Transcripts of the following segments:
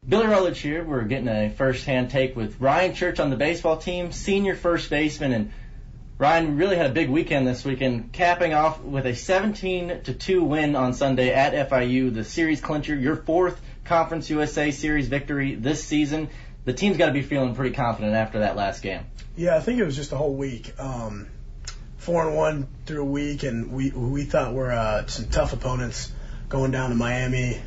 Billy Rutledge here. We're getting a first-hand take with Ryan Church on the baseball team, senior first baseman. And Ryan really had a big weekend this weekend, capping off with a 17-2 win on Sunday at FIU, the series clincher, your fourth Conference USA Series victory this season. The team's got to be feeling pretty confident after that last game. Yeah, I think it was just a whole week. 4-1 through a week, and we thought we're some tough opponents going down to Miami,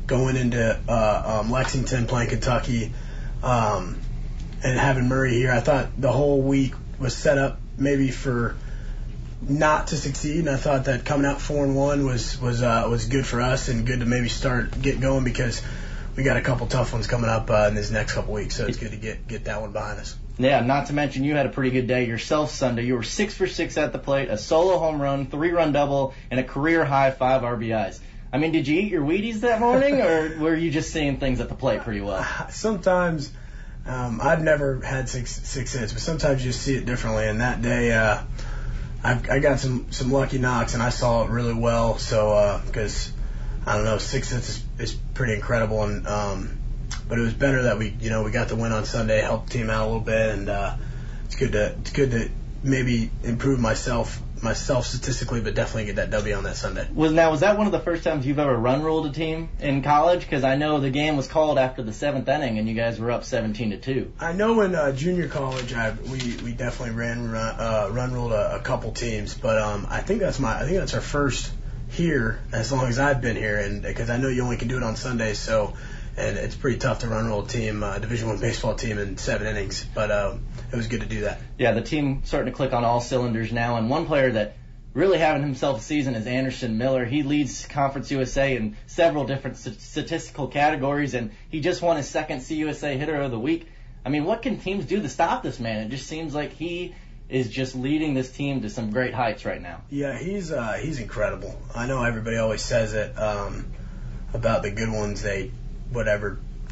going into Lexington, playing Kentucky, and having Murray here. I thought the whole week was set up maybe for not to succeed, and I thought that coming out 4-1 was good for us and good to maybe get going because we got a couple tough ones coming up in this next couple weeks, so it's good to get that one behind us. Yeah, not to mention you had a pretty good day yourself Sunday. You were 6 for 6 at the plate, a solo home run, 3-run double, and a career-high 5 RBIs. I mean, did you eat your Wheaties that morning, or were you just seeing things at the plate pretty well? Sometimes, I've never had six hits, but sometimes you just see it differently. And that day, I got some lucky knocks, and I saw it really well. So, because I don't know, 6 hits is pretty incredible, and but it was better that we got the win on Sunday, helped the team out a little bit, and it's good to maybe improve myself statistically, but definitely get that W on that Sunday. Was that one of the first times you've ever run ruled a team in college? Because I know the game was called after the 7th inning, and you guys were up 17-2. I know in junior college, we definitely run ruled a couple teams, but I think that's our first here as long as I've been here, and because I know you only can do it on Sundays, so. And it's pretty tough to run roll a team, Division I baseball team in 7 innings, but it was good to do that. Yeah, the team starting to click on all cylinders now, and one player that really having himself a season is Anderson Miller. He leads Conference USA in several different statistical categories, and he just won his second CUSA Hitter of the Week. I mean, what can teams do to stop this man? It just seems like he is just leading this team to some great heights right now. Yeah, he's incredible. I know everybody always says it about the good ones. They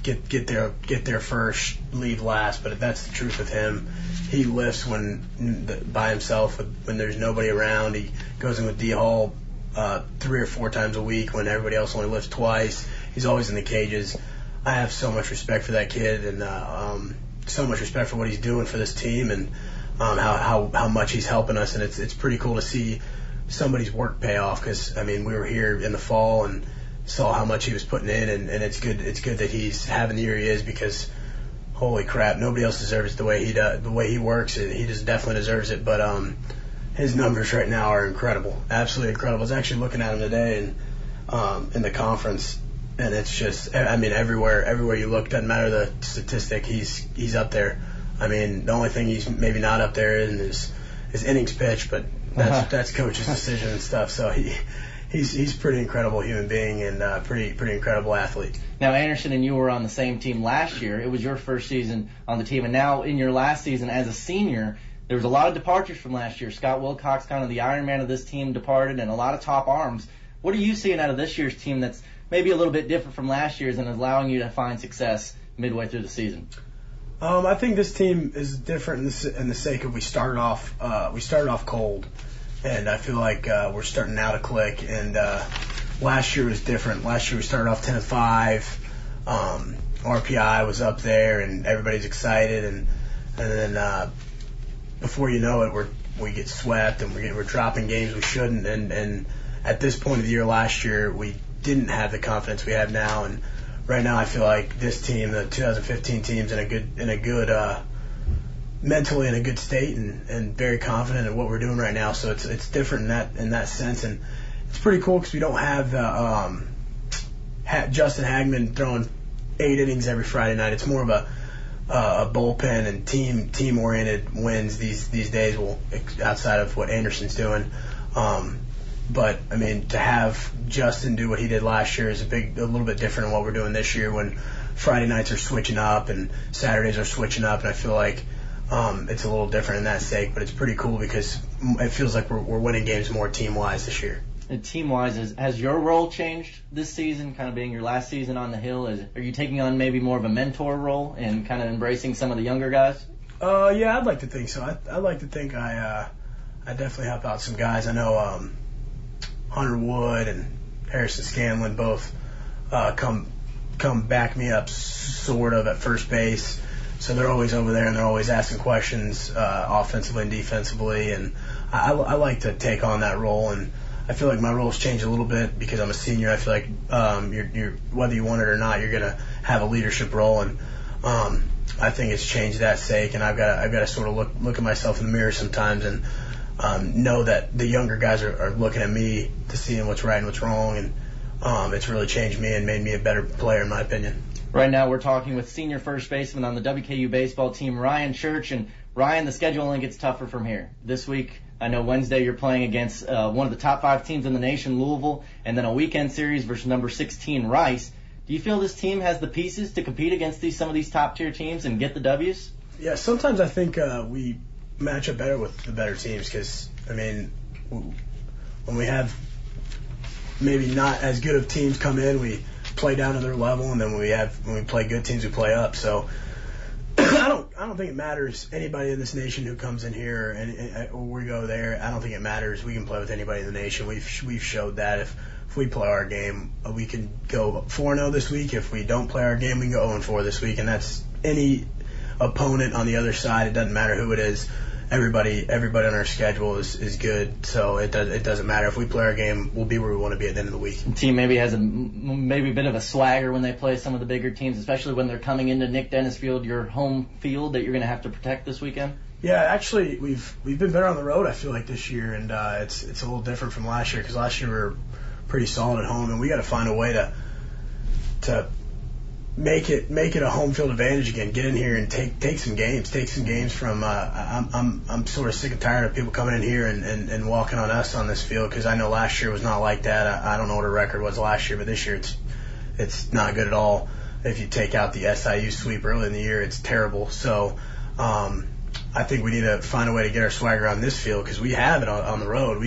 get there first, leave last, but that's the truth with him. He lifts by himself when there's nobody around. He goes in with D Hall 3 or 4 times a week when everybody else only lifts twice. He's always in the cages. I have so much respect for that kid, and so much respect for what he's doing for this team, and how much he's helping us. And it's pretty cool to see somebody's work pay off, because I mean we were here in the fall and saw how much he was putting in, and it's good that he's having the year he is, because holy crap, nobody else deserves it the way he does, the way he works. He just definitely deserves it. But his numbers right now are incredible, absolutely incredible. I was actually looking at him today and in the conference, and it's just, I mean, everywhere you look, doesn't matter the statistic, he's up there. I mean, the only thing he's maybe not up there in is innings pitched, but that's coach's decision and stuff. So He's a pretty incredible human being and pretty incredible athlete. Now, Anderson and you were on the same team last year. It was your first season on the team, and now in your last season as a senior, there was a lot of departures from last year. Scott Wilcox, kind of the Iron Man of this team, departed, and a lot of top arms. What are you seeing out of this year's team that's maybe a little bit different from last year's and is allowing you to find success midway through the season? I think this team is different in the sake of we started off cold. And I feel like we're starting now to click. And last year was different. Last year we started off 10-5. RPI was up there, and everybody's excited. And then before you know it, we get swept, and we're dropping games we shouldn't. And at this point of the year last year, we didn't have the confidence we have now. And right now, I feel like this team, the 2015 team's in a good. Mentally in a good state and very confident in what we're doing right now, so it's different in that sense, and it's pretty cool because we don't have Justin Hagman throwing 8 innings every Friday night. It's more of a bullpen and team oriented wins these days. Well, outside of what Anderson's doing, but I mean to have Justin do what he did last year is a little bit different than what we're doing this year when Friday nights are switching up and Saturdays are switching up, and I feel like. It's a little different in that sake, but it's pretty cool because it feels like we're winning games more team-wise this year. And team-wise, has your role changed this season, kind of being your last season on the Hill? Are you taking on maybe more of a mentor role and kind of embracing some of the younger guys? Yeah, I'd like to think so. I'd like to think I definitely help out some guys. I know Hunter Wood and Harrison Scanlon both come come back me up sort of at first base. So they're always over there and they're always asking questions offensively and defensively. And I like to take on that role. And I feel like my role's changed a little bit because I'm a senior. I feel like you're whether you want it or not, you're going to have a leadership role. And I think it's changed that sake. And I've got to sort of look at myself in the mirror sometimes and know that the younger guys are looking at me to see what's right and what's wrong. And it's really changed me and made me a better player, in my opinion. Right now we're talking with senior first baseman on the WKU baseball team, Ryan Church. And Ryan, the schedule only gets tougher from here. This week, I know Wednesday you're playing against one of the top 5 teams in the nation, Louisville, and then a weekend series versus number 16, Rice. Do you feel this team has the pieces to compete against some of these top-tier teams and get the W's? Yeah, sometimes I think we match up better with the better teams because, I mean, when we have maybe not as good of teams come in, we play down to their level, and then when we play good teams, we play up. So I don't think it matters anybody in this nation who comes in here or we go there. I don't think it matters. We can play with anybody in the nation. We've showed that if we play our game, we can go 4-0 this week. If we don't play our game, we can go 0-4 this week, and that's any opponent on the other side. It doesn't matter who it is. Everybody on our schedule is good, so it doesn't matter. If we play our game, we'll be where we want to be at the end of the week. The team maybe has a bit of a swagger when they play some of the bigger teams, especially when they're coming into Nick Dennis Field, your home field that you're going to have to protect this weekend. Yeah, actually, we've been better on the road, I feel like, this year, and it's a little different from last year because last year we were pretty solid at home, and we got to find a way to make it a home field advantage again. Get in here and take some games from. I'm sort of sick and tired of people coming in here and walking on us on this field because I know last year was not like that. I don't know what our record was last year, but this year it's not good at all. If you take out the SIU sweep early in the year, it's terrible. So I think we need to find a way to get our swagger on this field because we have it on the road.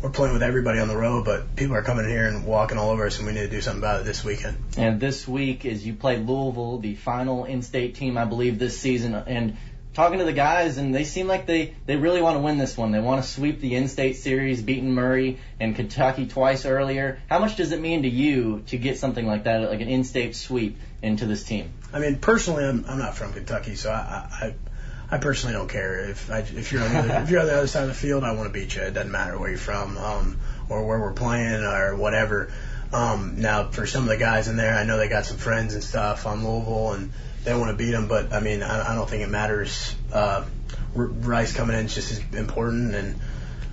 We're playing with everybody on the road, but people are coming in here and walking all over us, and we need to do something about it this weekend. And this week, as you play Louisville, the final in-state team, I believe, this season, and talking to the guys, and they seem like they really want to win this one. They want to sweep the in-state series, beating Murray and Kentucky twice earlier. How much does it mean to you to get something like that, like an in-state sweep, into this team? I mean, personally, I'm not from Kentucky, so I personally don't care if you're on the other side of the field. I want to beat you. It doesn't matter where you're from or where we're playing or whatever. Now, for some of the guys in there, I know they got some friends and stuff on Louisville, and they want to beat them. But I mean, I don't think it matters. Rice coming in is just as important, and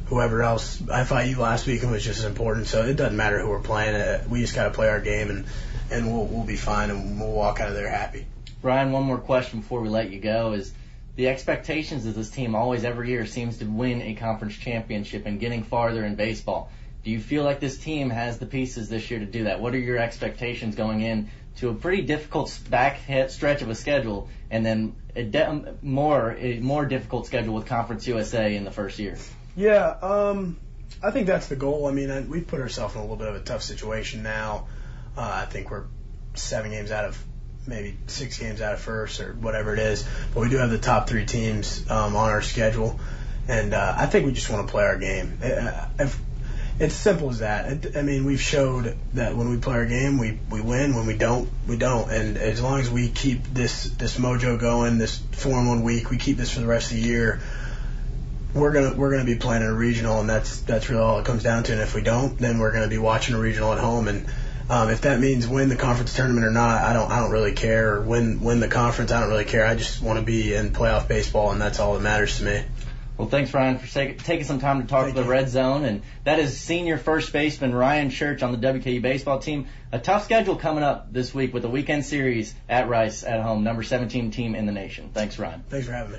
whoever else. FIU last week was just as important. So it doesn't matter who we're playing. We just got to play our game, and we'll be fine, and we'll walk out of there happy. Ryan, one more question before we let you go is. The expectations of this team always every year seems to win a conference championship and getting farther in baseball. Do you feel like this team has the pieces this year to do that? What are your expectations going in to a pretty difficult back stretch of a schedule and then a more difficult schedule with Conference USA in the first year? Yeah, I think that's the goal. I mean, we've put ourselves in a little bit of a tough situation now. I think we're 7 games out of maybe 6 games out of first or whatever it is. But we do have the top 3 teams on our schedule. And I think we just want to play our game. It's simple as that. I mean, we've showed that when we play our game, we win. When we don't, we don't. And as long as we keep this mojo going, this 4-in-1 week, we keep this for the rest of the year, we're gonna be playing in a regional, and that's really all it comes down to. And if we don't, then we're gonna be watching a regional at home. And if that means win the conference tournament or not, I don't really care. Or win the conference, I don't really care. I just want to be in playoff baseball, and that's all that matters to me. Well, thanks, Ryan, for taking some time to talk to the Redzone. And that is senior first baseman Ryan Church on the WKU baseball team. A tough schedule coming up this week with a weekend series at Rice at home, number 17 team in the nation. Thanks, Ryan. Thanks for having me.